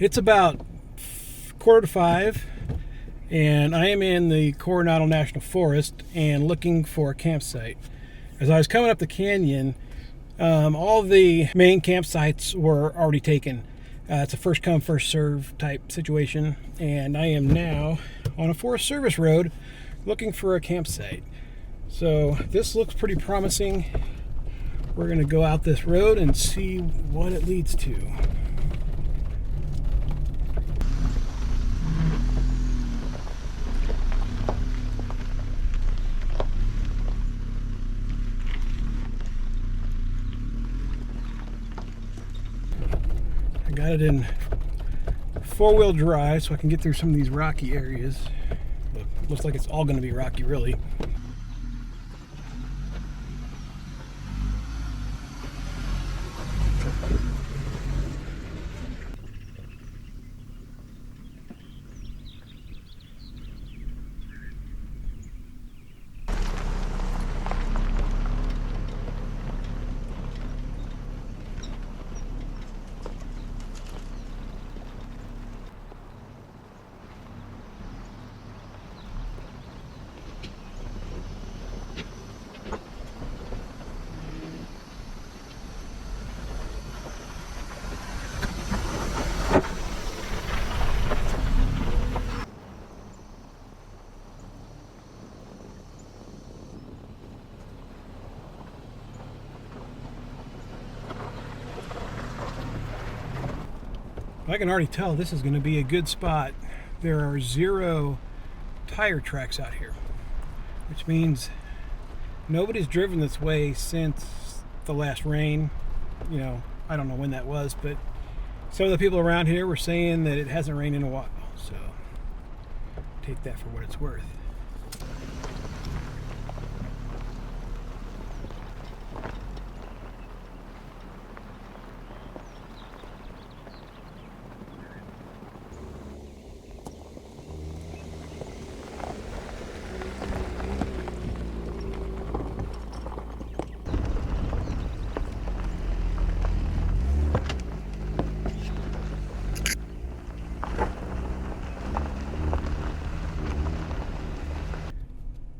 It's about 4:45, and I am in the Coronado National Forest and looking for a campsite. As I was coming up the canyon, all the main campsites were already taken. It's a first come, first serve type situation, and I am now on a Forest Service road looking for a campsite. So this looks pretty promising. We're going to go out this road and see what it leads to. I got it in four-wheel drive so I can get through some of these rocky areas. But looks like it's all going to be rocky, really. I can already tell this is going to be a good spot. There are 0 tire tracks out here, which means nobody's driven this way since the last rain. You know, I don't know when that was, but some of the people around here were saying that it hasn't rained in a while, so take that for what it's worth.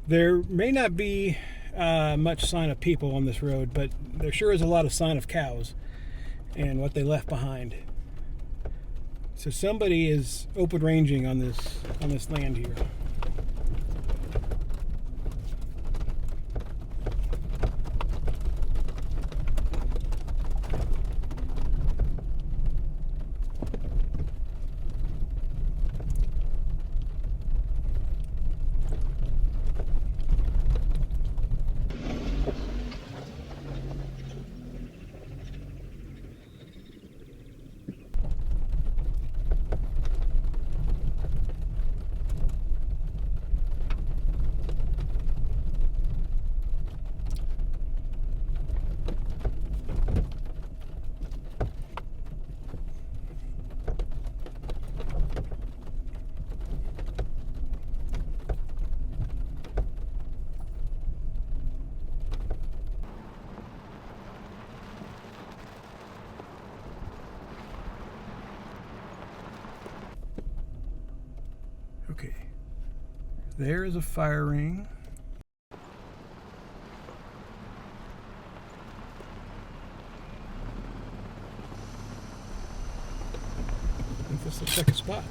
There may not be much sign of people on this road, but there sure is a lot of sign of cows and what they left behind. So somebody is open ranging on this land here. Okay, there is a fire ring. I think this looks like a spot.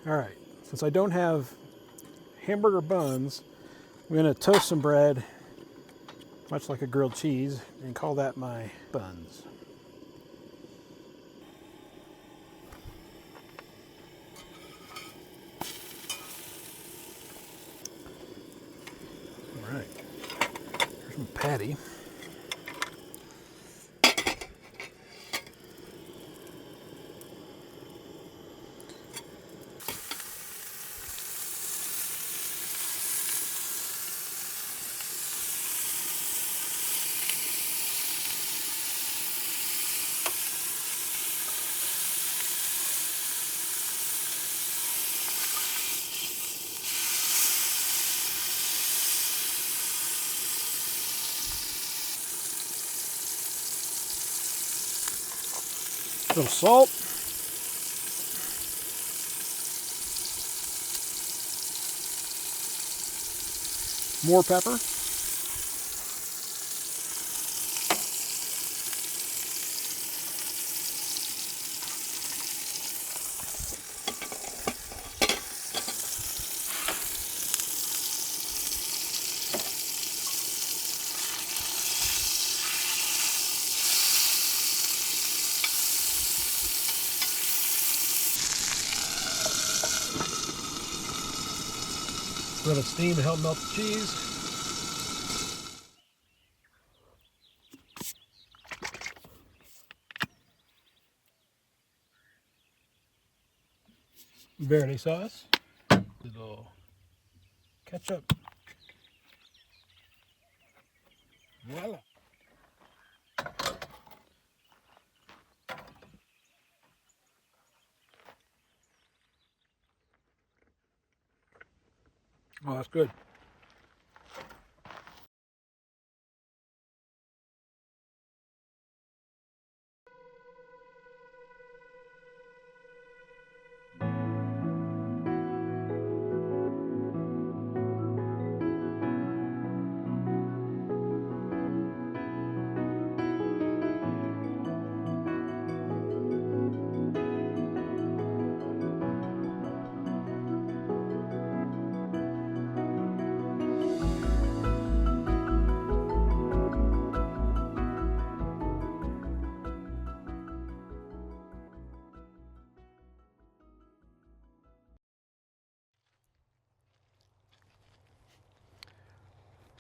All right, since I don't have hamburger buns, I'm gonna toast some bread, much like a grilled cheese, and call that my buns. All right, here's my patty. A little salt. More pepper. Let it steam to help melt the cheese. Verde sauce. A little ketchup. Voila. Oh, that's good.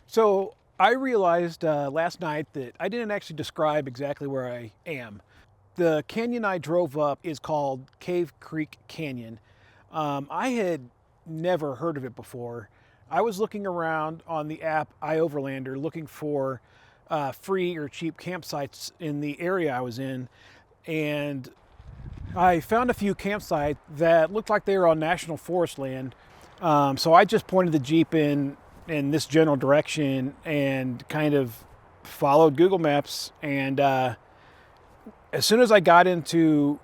So I realized last night that I didn't actually describe exactly where I am. The canyon I drove up is called Cave Creek Canyon. I had never heard of it before. I was looking around on the app iOverlander looking for free or cheap campsites in the area I was in, and I found a few campsites that looked like they were on national forest land. So I just pointed the Jeep in this general direction and kind of followed Google Maps. And as soon as I got into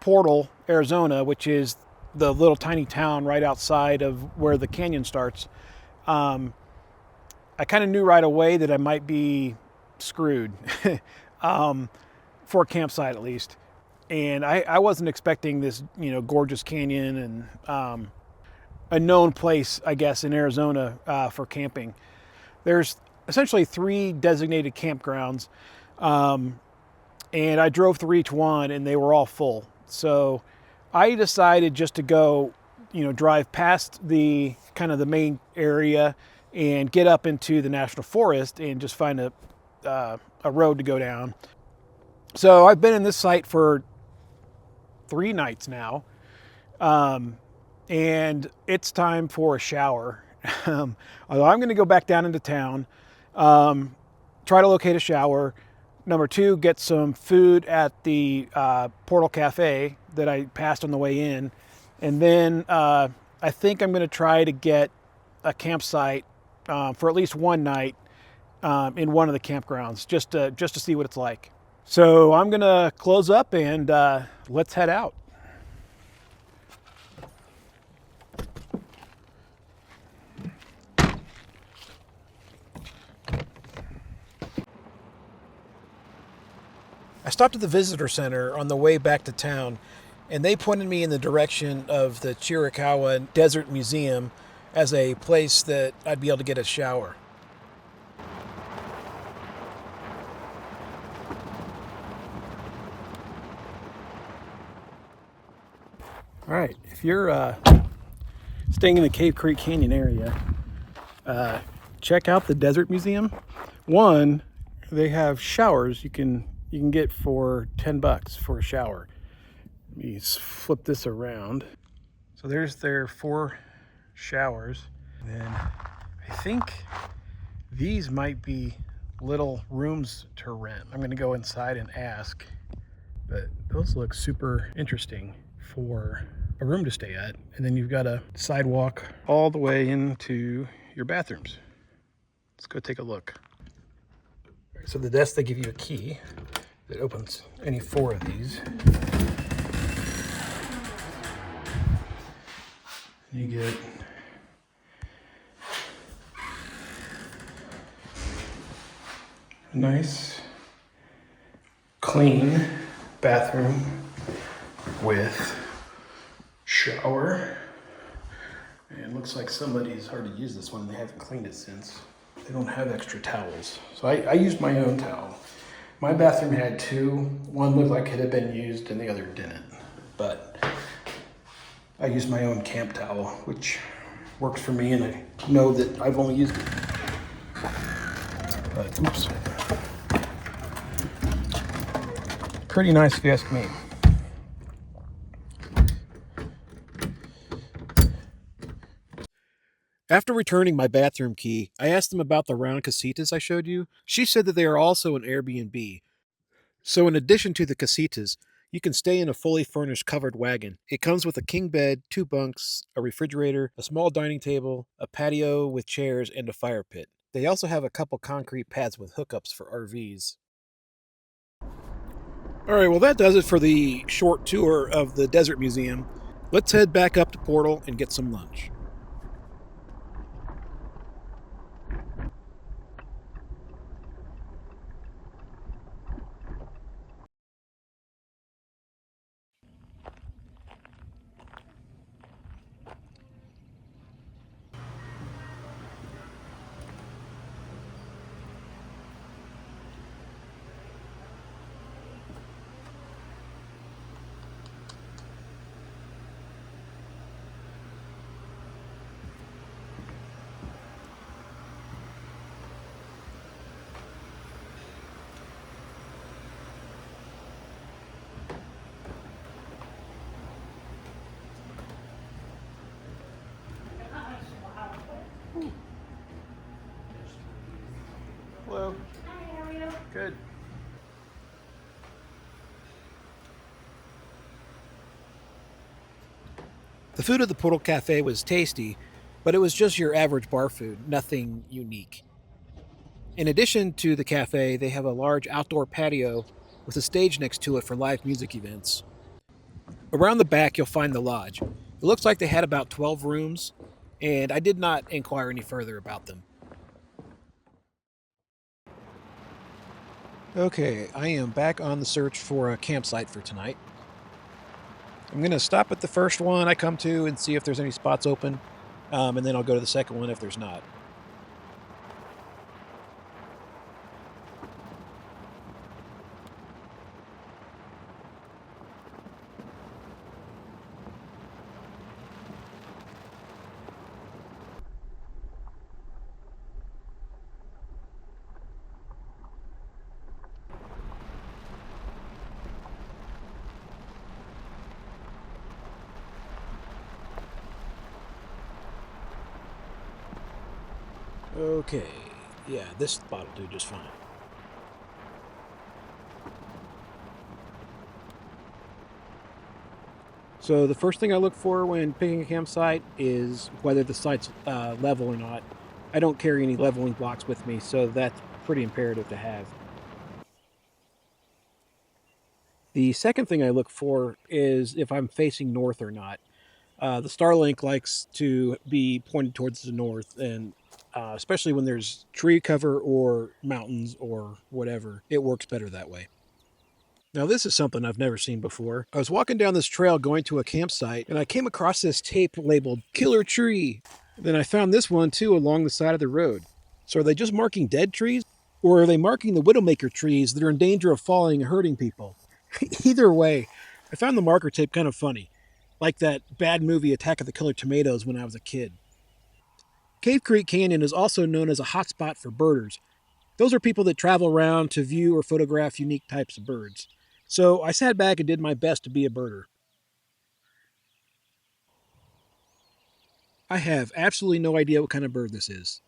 Portal, Arizona, which is the little tiny town right outside of where the canyon starts, I kind of knew right away that I might be screwed for a campsite at least. And I wasn't expecting this, gorgeous canyon and a known place, I guess, in Arizona for camping. There's essentially 3 designated campgrounds, and I drove through each one, and they were all full. So I decided just to go, drive past the kind of the main area and get up into the national forest and just find a road to go down. So I've been in this site for 3 nights now, and it's time for a shower. Although I'm going to go back down into town, try to locate a shower. Number 2, get some food at the Portal Cafe that I passed on the way in, and then I think I'm going to try to get a campsite for at least one night in one of the campgrounds, just to see what it's like. So I'm going to close up and let's head out. I stopped at the visitor center on the way back to town, and they pointed me in the direction of the Chiricahua Desert Museum as a place that I'd be able to get a shower. All right, if you're staying in the Cave Creek Canyon area, check out the Desert Museum. One, they have showers you can get for $10 for a shower. Let me flip this around. So there's their 4 showers. And then I think these might be little rooms to rent. I'm gonna go inside and ask, but those look super interesting for a room to stay at. And then you've got a sidewalk all the way into your bathrooms. Let's go take a look. So the desk, they give you a key that opens any 4 of these. You get a nice, clean bathroom with shower. And it looks like somebody's already used this one. They haven't cleaned it since. They don't have extra towels. So I used my own towel. My bathroom had 2. One looked like it had been used and the other didn't. But I used my own camp towel, which works for me, and I know that I've only used it. But, oops. Pretty nice if you ask me. After returning my bathroom key, I asked them about the round casitas I showed you. She said that they are also an Airbnb. So in addition to the casitas, you can stay in a fully furnished covered wagon. It comes with a king bed, 2 bunks, a refrigerator, a small dining table, a patio with chairs, and a fire pit. They also have a couple concrete pads with hookups for RVs. All right, well, that does it for the short tour of the Desert Museum. Let's head back up to Portal and get some lunch. Hello. Hi, how are you? Good. The food at the Portal Cafe was tasty, but it was just your average bar food, nothing unique. In addition to the cafe, they have a large outdoor patio with a stage next to it for live music events. Around the back, you'll find the lodge. It looks like they had about 12 rooms, and I did not inquire any further about them. Okay, I am back on the search for a campsite for tonight. I'm going to stop at the first one I come to and see if there's any spots open, and then I'll go to the second one if there's not. Okay, yeah, this spot will do just fine. So the first thing I look for when picking a campsite is whether the site's level or not. I don't carry any leveling blocks with me, so that's pretty imperative to have. The second thing I look for is if I'm facing north or not. The Starlink likes to be pointed towards the north, and especially when there's tree cover or mountains or whatever, it works better that way. Now this is something I've never seen before. I was walking down this trail going to a campsite and I came across this tape labeled Killer Tree. Then I found this one too along the side of the road. So are they just marking dead trees? Or are they marking the widowmaker trees that are in danger of falling and hurting people? Either way, I found the marker tape kind of funny. Like that bad movie Attack of the Killer Tomatoes when I was a kid. Cave Creek Canyon is also known as a hotspot for birders. Those are people that travel around to view or photograph unique types of birds. So I sat back and did my best to be a birder. I have absolutely no idea what kind of bird this is.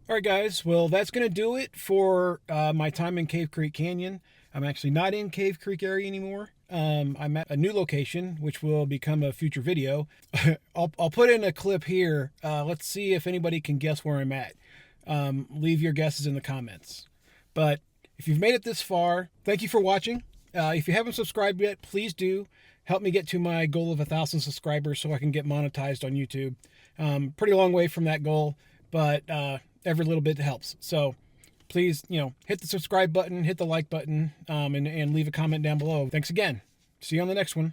All right, guys. Well, that's going to do it for my time in Cave Creek Canyon. I'm actually not in Cave Creek area anymore. I'm at a new location, which will become a future video. I'll put in a clip here. Let's see if anybody can guess where I'm at. Leave your guesses in the comments. But if you've made it this far, thank you for watching. If you haven't subscribed yet, please do. Help me get to my goal of 1,000 subscribers so I can get monetized on YouTube. Pretty long way from that goal, but every little bit helps. So please, hit the subscribe button, hit the like button, and leave a comment down below. Thanks again. See you on the next one.